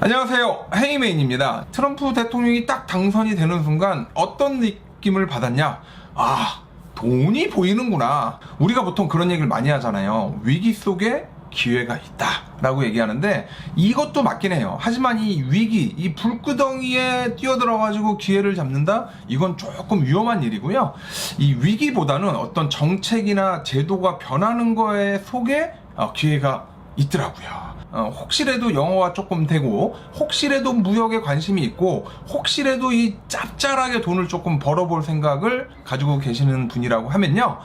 안녕하세요, 헤이메인입니다. 트럼프 대통령이 딱 당선이 되는 순간 어떤 느낌을 받았냐? 아, 돈이 보이는구나. 우리가 보통 그런 얘기를 많이 하잖아요. 위기 속에 기회가 있다 라고 얘기하는데 이것도 맞긴 해요. 하지만 이 위기, 이 불구덩이에 뛰어들어 가지고 기회를 잡는다? 이건 조금 위험한 일이고요. 이 위기보다는 어떤 정책이나 제도가 변하는 거에 속에 기회가 있더라고요. 혹시라도 영어가 조금 되고, 혹시라도 무역에 관심이 있고, 혹시라도 이 짭짤하게 돈을 조금 벌어볼 생각을 가지고 계시는 분이라고 하면요,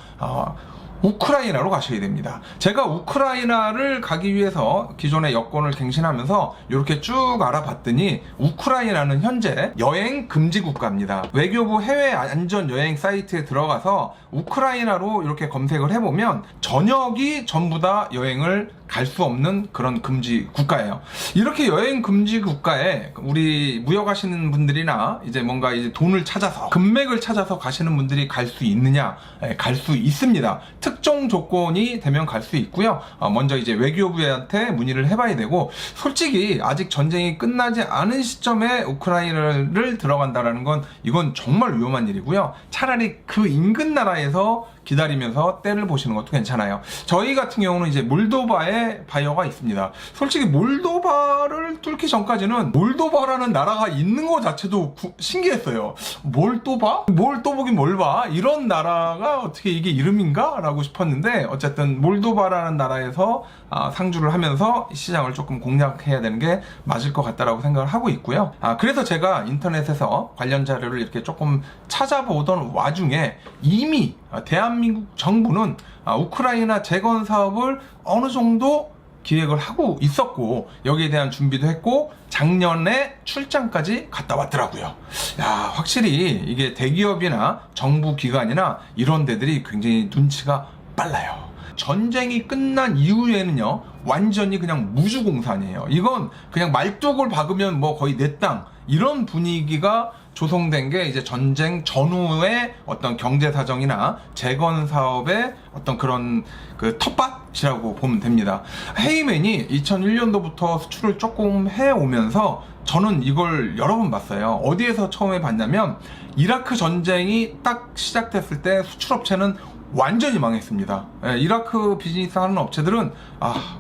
우크라이나로 가셔야 됩니다. 제가 우크라이나를 가기 위해서 기존의 여권을 갱신하면서 이렇게 쭉 알아봤더니 우크라이나는 현재 여행 금지 국가입니다. 외교부 해외 안전 여행 사이트에 들어가서 우크라이나로 이렇게 검색을 해보면 전역이 전부 다 여행을 갈 수 없는 그런 금지 국가예요. 이렇게 여행 금지 국가에 우리 무역하시는 분들이나 이제 뭔가 이제 돈을 찾아서 금맥을 찾아서 가시는 분들이 갈 수 있느냐? 갈 수 있습니다. 특정 조건이 되면 갈 수 있고요. 먼저 이제 외교부한테 문의를 해봐야 되고, 솔직히 아직 전쟁이 끝나지 않은 시점에 우크라이나를 들어간다라는 건 이건 정말 위험한 일이고요. 차라리 그 인근 나라에서 기다리면서 때를 보시는 것도 괜찮아요. 저희 같은 경우는 이제 몰도바에 바이어가 있습니다. 솔직히 몰도바를 뚫기 전까지는 몰도바라는 나라가 있는 것 자체도 신기했어요. 몰도바? 뭘 또 보긴 뭘 봐? 이런 나라가 어떻게 이게 이름인가? 라고 싶었는데, 어쨌든 몰도바라는 나라에서 상주를 하면서 시장을 조금 공략해야 되는 게 맞을 것 같다라고 생각을 하고 있고요. 그래서 제가 인터넷에서 관련 자료를 이렇게 조금 찾아보던 와중에 이미 대한민국 정부는 우크라이나 재건 사업을 어느 정도 기획을 하고 있었고, 여기에 대한 준비도 했고, 작년에 출장까지 갔다 왔더라고요. 야, 확실히 이게 대기업이나 정부 기관이나 이런 데들이 굉장히 눈치가 빨라요. 전쟁이 끝난 이후에는요, 완전히 그냥 무주공산이에요. 이건 그냥 말뚝을 박으면 뭐 거의 내 땅, 이런 분위기가 조성된 게 이제 전쟁 전후의 어떤 경제 사정이나 재건 사업의 어떤 그런 그 텃밭이라고 보면 됩니다. 헤이맨이 2001년도부터 수출을 조금 해오면서 저는 이걸 여러 번 봤어요. 어디에서 처음에 봤냐면, 이라크 전쟁이 딱 시작됐을 때 수출업체는 완전히 망했습니다. 이라크 비즈니스 하는 업체들은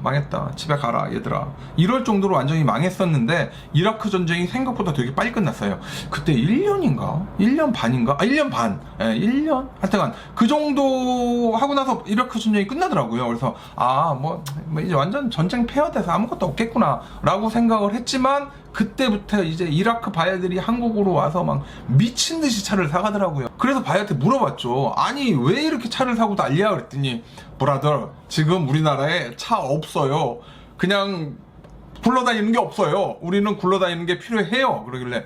망했다, 집에 가라 얘들아, 이럴 정도로 완전히 망했었는데, 이라크 전쟁이 생각보다 되게 빨리 끝났어요. 그때 1년인가? 1년 반인가? 1년 반. 1년? 하여튼간 그 정도 하고 나서 이라크 전쟁이 끝나더라고요. 그래서 뭐 이제 완전 전쟁 폐허돼서 아무것도 없겠구나 라고 생각을 했지만, 그때부터 이제 이라크 바이어들이 한국으로 와서 막 미친 듯이 차를 사가더라고요. 그래서 바이어한테 물어봤죠. 아니 왜 이렇게 차를 사고 난리야? 그랬더니, 브라더, 지금 우리나라에 차 없어요. 그냥 굴러다니는 게 없어요. 우리는 굴러다니는 게 필요해요. 그러길래,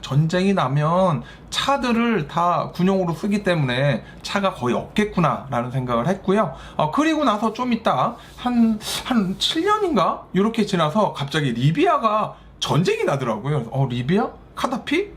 전쟁이 나면 차들을 다 군용으로 쓰기 때문에 차가 거의 없겠구나 라는 생각을 했고요. 그리고 나서 좀 있다 한 7년인가? 이렇게 지나서 갑자기 리비아가 전쟁이 나더라고요. 리비아? 카다피?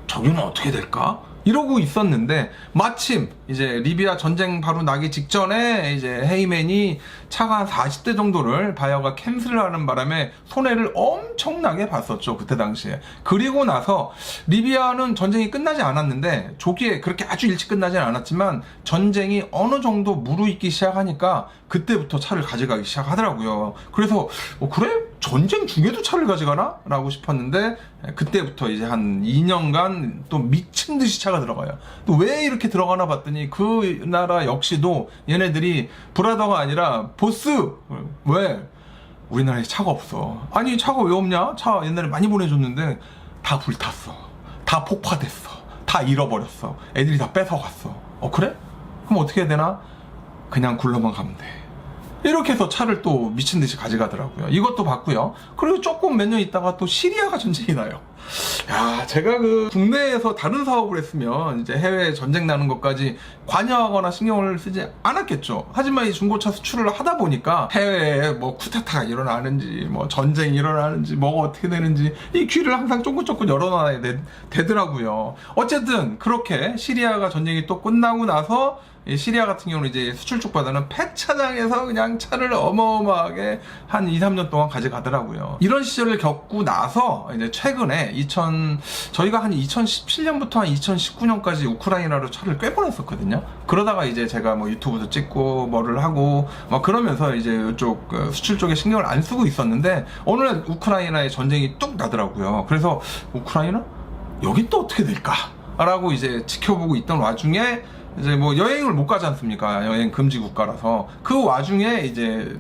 저기는 어떻게 될까? 이러고 있었는데, 마침 이제 리비아 전쟁 바로 나기 직전에 이제 헤이맨이 차가 한 40대 정도를 바이어가 캔슬을 하는 바람에 손해를 엄청나게 봤었죠, 그때 당시에. 그리고 나서 리비아는 전쟁이 끝나지 않았는데, 조기에 그렇게 아주 일찍 끝나진 않았지만 전쟁이 어느 정도 무르익기 시작하니까 그때부터 차를 가져가기 시작하더라고요. 그래서 그래? 전쟁 중에도 차를 가져가나? 라고 싶었는데, 그때부터 이제 한 2년간 또 미친 듯이 차가 들어가요. 또 왜 이렇게 들어가나 봤더니, 그 나라 역시도 얘네들이 브라더가 아니라 보스! 왜? 우리나라에 차가 없어. 아니 차가 왜 없냐? 차 옛날에 많이 보내줬는데 다 불탔어, 다 폭파됐어, 다 잃어버렸어, 애들이 다 뺏어갔어. 그래? 그럼 어떻게 해야 되나? 그냥 굴러만 가면 돼. 이렇게 해서 차를 또 미친듯이 가져가더라고요. 이것도 봤고요. 그리고 조금 몇 년 있다가 또 시리아가 전쟁이 나요. 야, 제가 그 국내에서 다른 사업을 했으면 이제 해외 전쟁 나는 것까지 관여하거나 신경을 쓰지 않았겠죠. 하지만 이 중고차 수출을 하다 보니까 해외에 뭐 쿠데타가 일어나는지 뭐 전쟁이 일어나는지 뭐가 어떻게 되는지 이 귀를 항상 쫑긋쫑긋 열어놔야 되더라고요. 어쨌든 그렇게 시리아가 전쟁이 또 끝나고 나서 이 시리아 같은 경우는 이제 수출 쪽보다는 폐차장에서 그냥 차를 어마어마하게 한 2, 3년 동안 가져가더라고요. 이런 시절을 겪고 나서 이제 최근에 저희가 한 2017년부터 한 2019년까지 우크라이나로 차를 꽤 보냈었거든요. 그러다가 이제 제가 뭐 유튜브도 찍고 뭐를 하고 막 그러면서 이제 이쪽 수출 쪽에 신경을 안 쓰고 있었는데 어느 날 우크라이나에 전쟁이 뚝 나더라고요. 그래서 우크라이나? 여긴 또 어떻게 될까? 라고 이제 지켜보고 있던 와중에 이제 뭐 여행을 못 가지 않습니까? 여행 금지 국가라서. 그 와중에 이제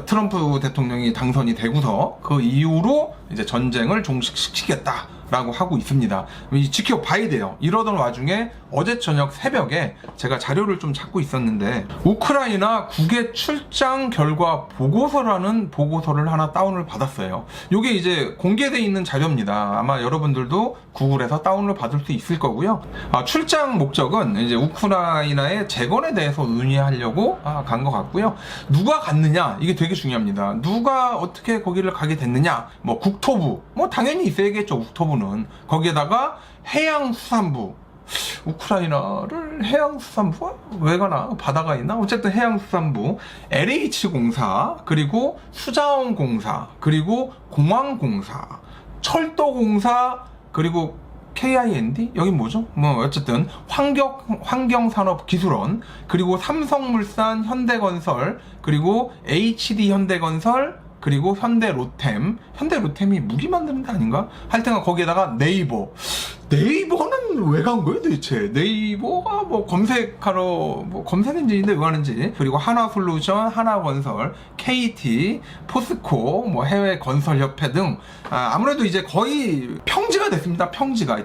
트럼프 대통령이 당선이 되고서 그 이후로 이제 전쟁을 종식시키겠다라고 하고 있습니다. 지켜봐야 돼요. 이러던 와중에 어제 저녁 새벽에 제가 자료를 좀 찾고 있었는데 우크라이나 국외 출장 결과 보고서라는 보고서를 하나 다운을 받았어요. 이게 이제 공개되어 있는 자료입니다. 아마 여러분들도 구글에서 다운을 받을 수 있을 거고요. 출장 목적은 이제 우크라이나의 재건에 대해서 논의하려고 간 것 같고요. 누가 갔느냐 이게 되게 중요합니다. 누가 어떻게 거기를 가게 됐느냐, 뭐 국토부, 뭐 당연히 있어야겠죠. 국토부는 거기에다가 해양수산부. 우크라이나를 해양수산부가 왜 가나? 바다가 있나? 어쨌든 해양수산부, LH공사, 그리고 수자원공사, 그리고 공항공사, 철도공사, 그리고 KIND? 여긴 뭐죠? 뭐 어쨌든 환경산업기술원, 그리고 삼성물산, 현대건설, 그리고 HD현대건설, 그리고 현대로템이 무기 만드는 데 아닌가? 하여튼 거기에다가 네이버는 왜 간 거예요 도대체? 네이버가 뭐 검색하러 뭐 검색 엔진인데 왜 가는지. 그리고 하나솔루션, 하나건설, KT, 포스코, 뭐 해외 건설협회 등 아무래도 이제 거의 평지가 됐습니다.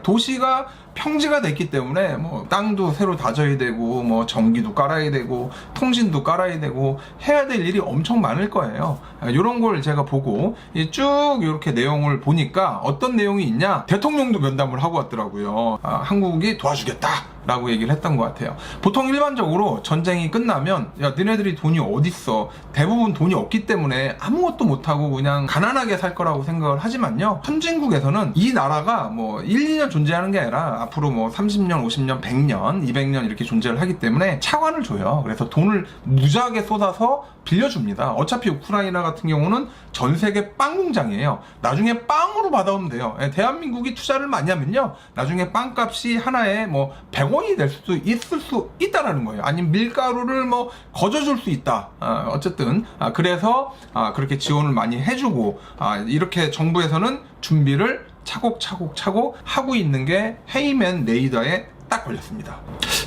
도시가 평지가 됐기 때문에 뭐 땅도 새로 다져야 되고 뭐 전기도 깔아야 되고 통신도 깔아야 되고 해야 될 일이 엄청 많을 거예요. 이런 걸 제가 보고 쭉 이렇게 내용을 보니까 어떤 내용이 있냐, 대통령도 면담을 하고 왔더라고요. 한국이 도와주겠다 라고 얘기를 했던 것 같아요. 보통 일반적으로 전쟁이 끝나면 야 너네들이 돈이 어딨어, 대부분 돈이 없기 때문에 아무것도 못하고 그냥 가난하게 살 거라고 생각을 하지만요, 선진국에서는 이 나라가 뭐 1, 2년 존재하는 게 아니라 앞으로 뭐 30년, 50년, 100년, 200년 이렇게 존재를 하기 때문에 차관을 줘요. 그래서 돈을 무지하게 쏟아서 빌려줍니다. 어차피 우크라이나 같은 경우는 전 세계 빵 공장이에요. 나중에 빵으로 받아오면 돼요. 대한민국이 투자를 많이 하면요, 나중에 빵값이 하나에 뭐 100원이 될 수도 있을 수 있다라는 거예요. 아니면 밀가루를 뭐 거저줄 수 있다. 어쨌든 그래서 그렇게 지원을 많이 해주고 이렇게 정부에서는 준비를 차곡차곡 하고 있는 게 헤이맨 레이더에 딱 걸렸습니다.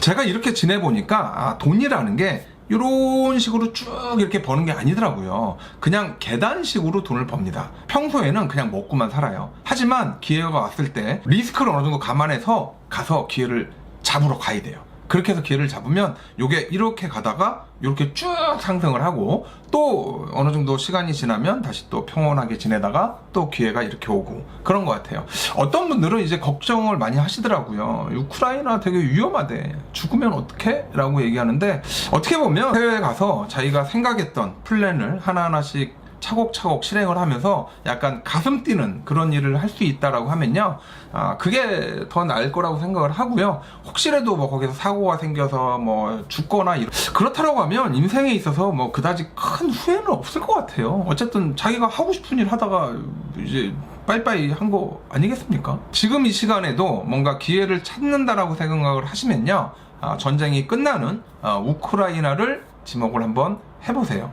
제가 이렇게 지내보니까 돈이라는 게 이런 식으로 쭉 이렇게 버는 게 아니더라고요. 그냥 계단식으로 돈을 법니다. 평소에는 그냥 먹고만 살아요. 하지만 기회가 왔을 때 리스크를 어느 정도 감안해서 가서 기회를 잡으러 가야 돼요. 그렇게 해서 기회를 잡으면 요게 이렇게 가다가 이렇게 쭉 상승을 하고 또 어느 정도 시간이 지나면 다시 또 평온하게 지내다가 또 기회가 이렇게 오고 그런 것 같아요. 어떤 분들은 이제 걱정을 많이 하시더라고요. 우크라이나 되게 위험하대, 죽으면 어떡해? 라고 얘기하는데, 어떻게 보면 해외에 가서 자기가 생각했던 플랜을 하나하나씩 차곡차곡 실행을 하면서 약간 가슴 뛰는 그런 일을 할 수 있다라고 하면요, 그게 더 나을 거라고 생각을 하고요. 혹시라도 뭐 거기서 사고가 생겨서 뭐 죽거나 그렇다라고 하면 인생에 있어서 뭐 그다지 큰 후회는 없을 것 같아요. 어쨌든 자기가 하고 싶은 일 하다가 이제 빠이빠이 한 거 아니겠습니까? 지금 이 시간에도 뭔가 기회를 찾는다라고 생각을 하시면요, 전쟁이 끝나는 우크라이나를 지목을 한번 해보세요.